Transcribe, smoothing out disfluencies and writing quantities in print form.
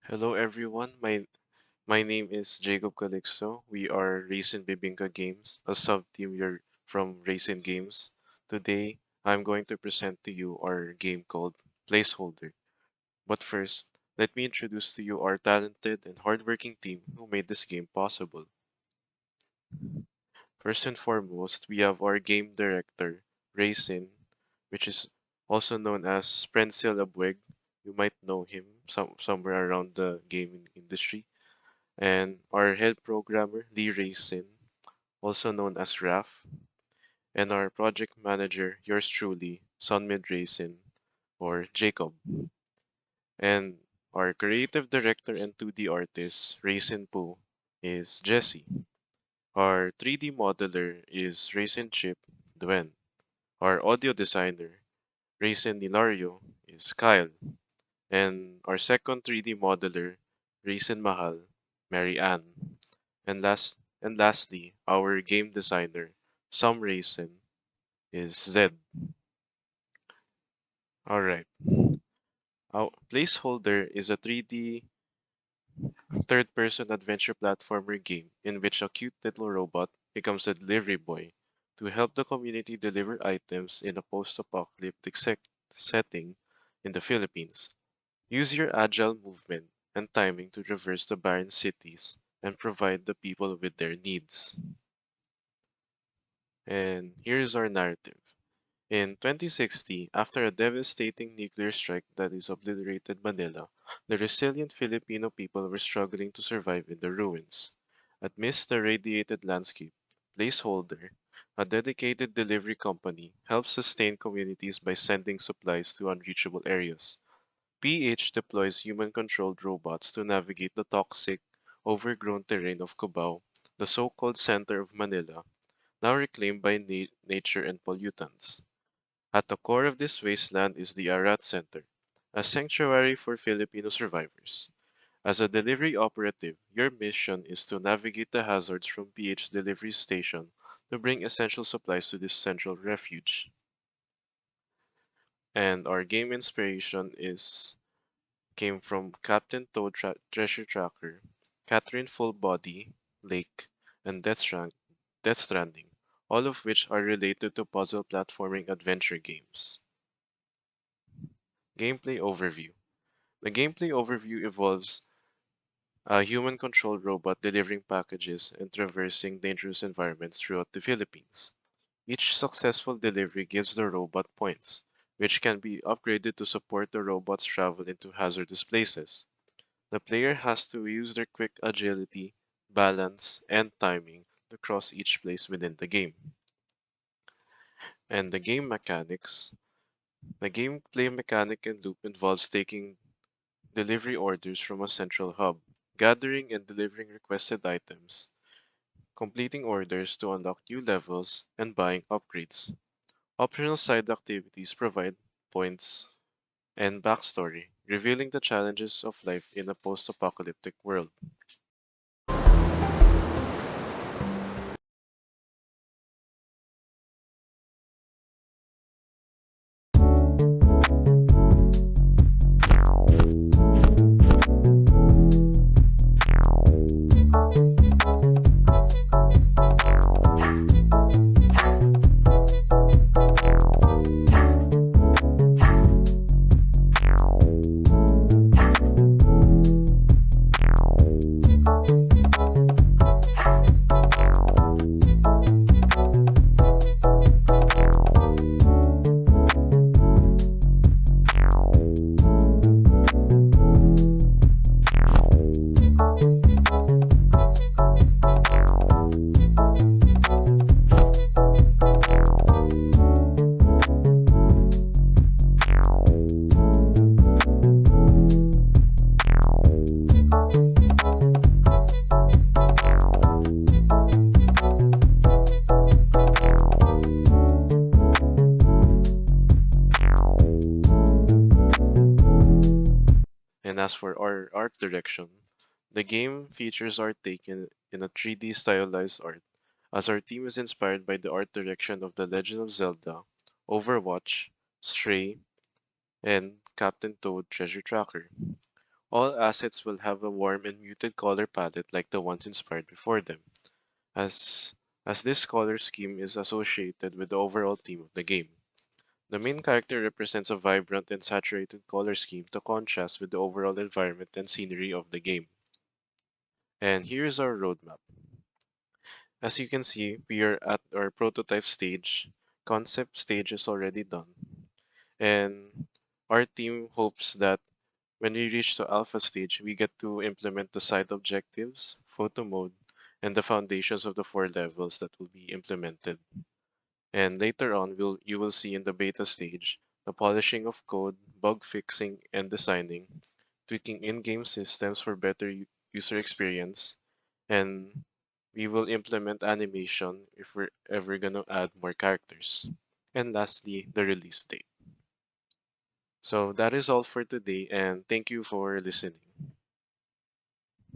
Hello everyone, my name is Jacob Calixto. We are RaisinBibingka Games, a sub-team here from Raisin Games. Today, I'm going to present to you our game called PlaceHolder. But first, let me introduce to you our talented and hardworking team who made this game possible. First and foremost, we have our game director, Raisin, which is also known as Prensil Abweg. You might know him somewhere around the gaming industry. And our head programmer, Lee Raisin, also known as Raf, and our project manager, yours truly, Sunmid Raisin, or Jacob. And our creative director and 2D artist, Raisin Poo, is Jesse. Our 3D modeler is Raisin Chip, Dwen. Our audio designer, Raisin Nilario, is Kyle. And our second 3D modeler, Raisin Mahal, Mary Ann. And lastly, our game designer, Some Raisin, is Zed. Alright. Our Placeholder is a 3D third-person adventure platformer game in which a cute little robot becomes a delivery boy to help the community deliver items in a post-apocalyptic setting in the Philippines. Use your agile movement and timing to traverse the barren cities and provide the people with their needs. And here's our narrative. In 2060, after a devastating nuclear strike that is obliterated Manila, the resilient Filipino people were struggling to survive in the ruins. Amidst the radiated landscape, Placeholder, a dedicated delivery company, helps sustain communities by sending supplies to unreachable areas. PH deploys human-controlled robots to navigate the toxic, overgrown terrain of Cubao, the so-called center of Manila, now reclaimed by nature and pollutants. At the core of this wasteland is the Arat Center, a sanctuary for Filipino survivors. As a delivery operative, your mission is to navigate the hazards from PH delivery station to bring essential supplies to this central refuge. And our game inspiration came from Captain Toad Treasure Tracker, Catherine Full Body, Lake, and Death Stranding, all of which are related to puzzle platforming adventure games. Gameplay Overview. The gameplay overview involves a human-controlled robot delivering packages and traversing dangerous environments throughout the Philippines. Each successful delivery gives the robot points, which can be upgraded to support the robot's travel into hazardous places. The player has to use their quick agility, balance, and timing to cross each place within the game. And the game mechanics. The gameplay mechanic and loop involves taking delivery orders from a central hub, gathering and delivering requested items, completing orders to unlock new levels, and buying upgrades. Optional side activities provide points and backstory, revealing the challenges of life in a post-apocalyptic world. And as for our art direction, the game features art taken in a 3D stylized art, as our team is inspired by the art direction of The Legend of Zelda, Overwatch, Stray, and Captain Toad Treasure Tracker. All assets will have a warm and muted color palette like the ones inspired before them, as as this color scheme is associated with the overall theme of the game. The main character represents a vibrant and saturated color scheme to contrast with the overall environment and scenery of the game. And here's our roadmap. As you can see, we are at our prototype stage. Concept stage is already done. And our team hopes that when we reach the alpha stage, we get to implement the side objectives, photo mode, and the foundations of the 4 levels that will be implemented. And later on, you will see in the beta stage the polishing of code, bug fixing and designing, tweaking in-game systems for better user experience, and we will implement animation if we're ever gonna add more characters. And lastly, the release date. So that is all for today, and thank you for listening.